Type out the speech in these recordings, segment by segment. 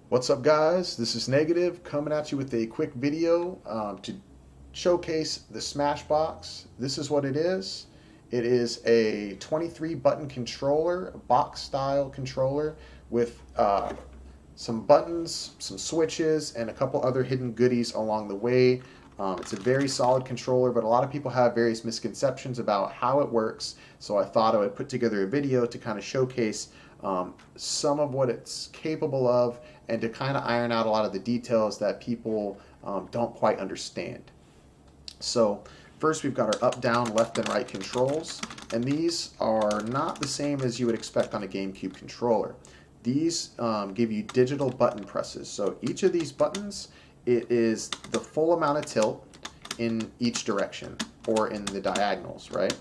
What's up, guys? This is Negative coming at you with a quick video to showcase the Smashbox. This is what it is. It is a 23 button controller, a box style controller with some buttons, some switches, and a couple other hidden goodies along the way. It's a very solid controller, but a lot of people have various misconceptions about how it works. So I thought I would put together a video to kind of showcase some of what it's capable of and to kind of iron out a lot of the details that people don't quite understand. So first we've got our up, down, left, and right controls, and these are not the same as you would expect on a GameCube controller. These give you digital button presses. So each of these buttons, it is the full amount of tilt in each direction or in the diagonals, right?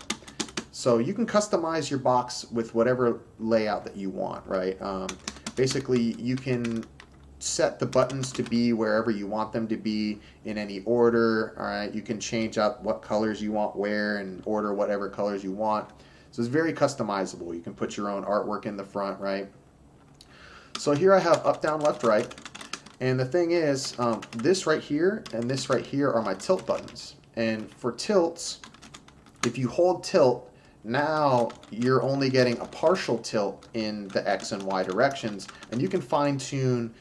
So you can customize your box with whatever layout that you want, right? Basically, you can set the buttons to be wherever you want them to be in any order, all right? You can change up what colors you want where and order whatever colors you want. So it's very customizable. You can put your own artwork in the front, right? So here I have up, down, left, right. And the thing is, this right here and this right here are my tilt buttons. And for tilts, if you hold tilt, now you're only getting a partial tilt in the X and Y directions, and you can fine tune,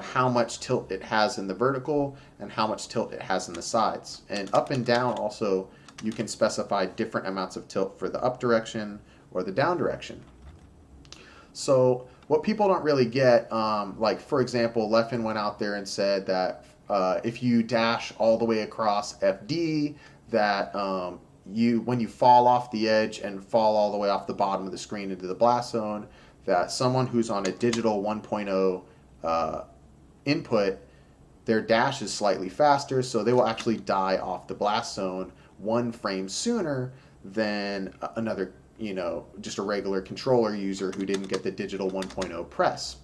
how much tilt it has in the vertical and how much tilt it has in the sides. And up and down also, you can specify different amounts of tilt for the up direction or the down direction. So what people don't really get, like for example, Leffen went out there and said that if you dash all the way across FD, that when you fall off the edge and fall all the way off the bottom of the screen into the blast zone, that someone who's on a digital 1.0 input, their dash is slightly faster, so they will actually die off the blast zone 1 frame sooner than another, just a regular controller user who didn't get the digital 1.0 press.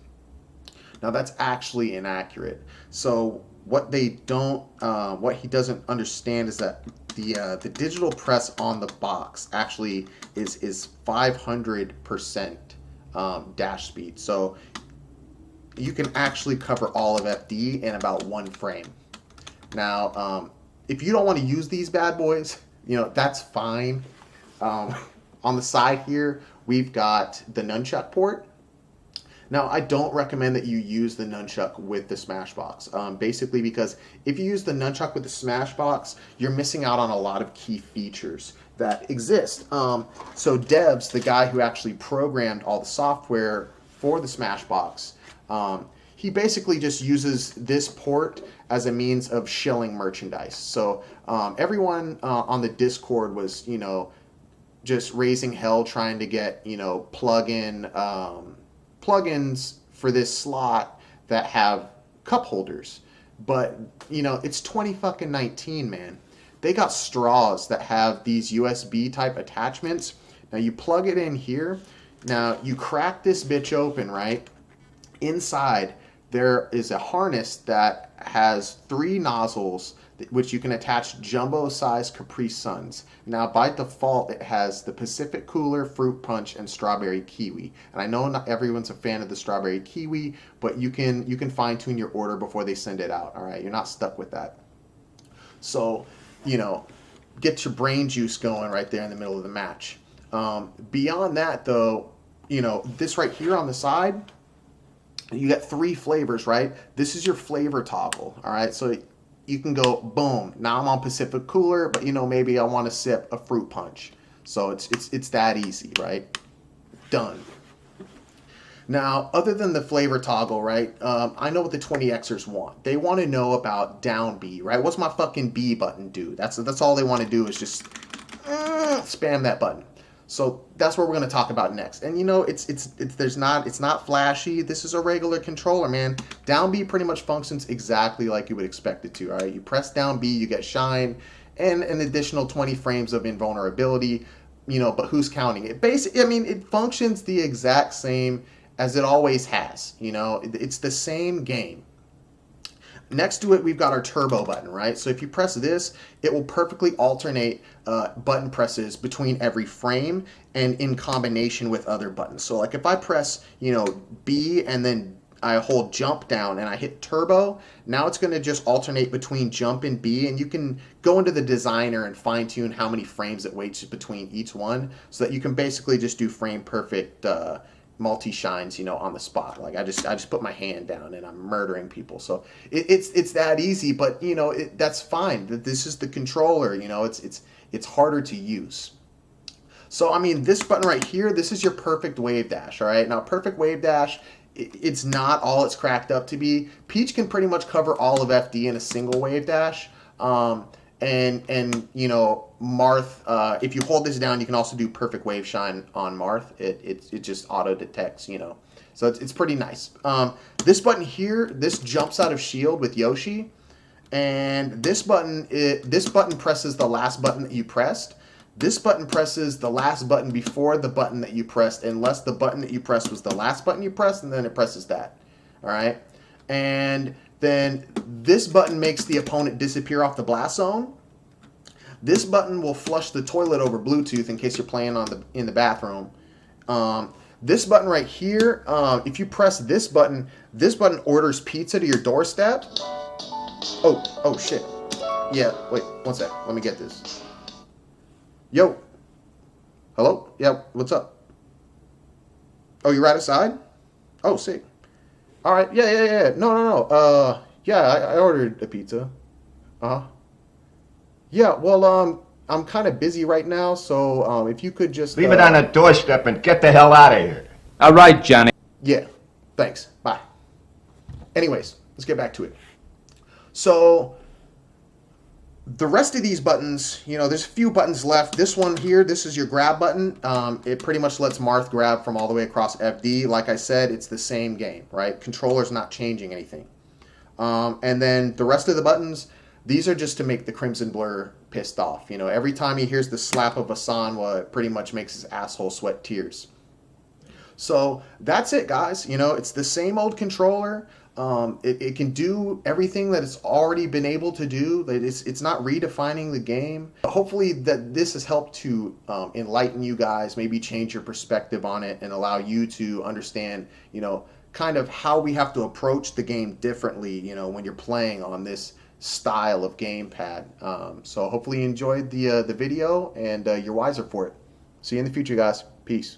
Now that's actually inaccurate. So what they don't, what he doesn't understand is that the digital press on the box actually is 500% dash speed. So you can actually cover all of FD in about 1 frame. Now, if you don't want to use these bad boys, that's fine. On the side here, we've got the nunchuck port. Now, I don't recommend that you use the nunchuck with the Smashbox, basically because if you use the nunchuck with the Smashbox, you're missing out on a lot of key features that exist. So Debs, the guy who actually programmed all the software for the Smashbox, he basically just uses this port as a means of shilling merchandise. So everyone on the Discord was, just raising hell trying to get, plugins for this slot that have cup holders. But, it's 2019, man. They got straws that have these USB type attachments. Now you plug it in here. Now you crack this bitch open, right? Inside there is a harness that has 3 nozzles which you can attach jumbo-sized Capri Suns. Now, by default, it has the Pacific Cooler, Fruit Punch, and Strawberry Kiwi. And I know not everyone's a fan of the Strawberry Kiwi, but you can fine-tune your order before they send it out, all right? You're not stuck with that. So, get your brain juice going right there in the middle of the match. Beyond that, though, this right here on the side, you get 3 flavors, right? This is your flavor toggle, all right? So you can go, boom, now I'm on Pacific Cooler, but maybe I want to sip a Fruit Punch. So it's that easy, right? Done. Now, other than the flavor toggle, right, I know what the 20Xers want. They want to know about down B, right? What's my fucking B button do? That's all they want to do is just spam that button. So that's what we're going to talk about next. And it's not flashy. This is a regular controller, man. Down B pretty much functions exactly like you would expect it to, all right? You press down B, you get shine, and an additional 20 frames of invulnerability, but who's counting it? Basically, it functions the exact same as it always has, It's the same game. Next to it, we've got our turbo button, right? So if you press this, it will perfectly alternate button presses between every frame and in combination with other buttons. So like if I press, B and then I hold jump down and I hit turbo, now it's going to just alternate between jump and B, and you can go into the designer and fine tune how many frames it waits between each one, so that you can basically just do frame perfect multi shines, you know, on the spot. Like I just put my hand down and I'm murdering people. So it's that easy, but you know, that's fine. This is the controller, you know, it's harder to use. So I mean, this button right here, this is your perfect wave dash. All right, now perfect wave dash, it's not all it's cracked up to be. Peach can pretty much cover all of FD in a single wave dash. And you know, Marth, if you hold this down, you can also do perfect wave shine on Marth. It just auto detects, you know, so it's pretty nice. This button here, this jumps out of shield with Yoshi, and this button presses the last button that you pressed. This button presses the last button before the button that you pressed, unless the button that you pressed was the last button you pressed, and then it presses that. All right, and then this button makes the opponent disappear off the blast zone. This button will flush the toilet over Bluetooth in case you're playing in the bathroom. This button right here, if you press this button orders pizza to your doorstep. Oh shit. Yeah, wait, one sec. Let me get this. Yo. Hello? Yeah, what's up? Oh, you're right outside? Oh, sick. All right, yeah. No. Yeah, I ordered a pizza. Uh-huh. Yeah, well, I'm kind of busy right now, so if you could just leave it on the doorstep and get the hell out of here. All right, Johnny. Yeah, thanks. Bye. Anyways, let's get back to it. So the rest of these buttons, you know, there's a few buttons left. This one here, this is your grab button. It pretty much lets Marth grab from all the way across FD. Like I said, it's the same game, right? Controller's not changing anything. And then the rest of the buttons, these are just to make the Crimson Blur pissed off. You know, every time he hears the slap of a Sanwa, it pretty much makes his asshole sweat tears. So that's it, guys. You know, it's the same old controller. It can do everything that it's already been able to do. It's not redefining the game. Hopefully that this has helped to enlighten you guys, maybe change your perspective on it, and allow you to understand, you know, kind of how we have to approach the game differently, you know, when you're playing on this style of gamepad. So hopefully you enjoyed the video, and you're wiser for it. See you in the future, guys. Peace.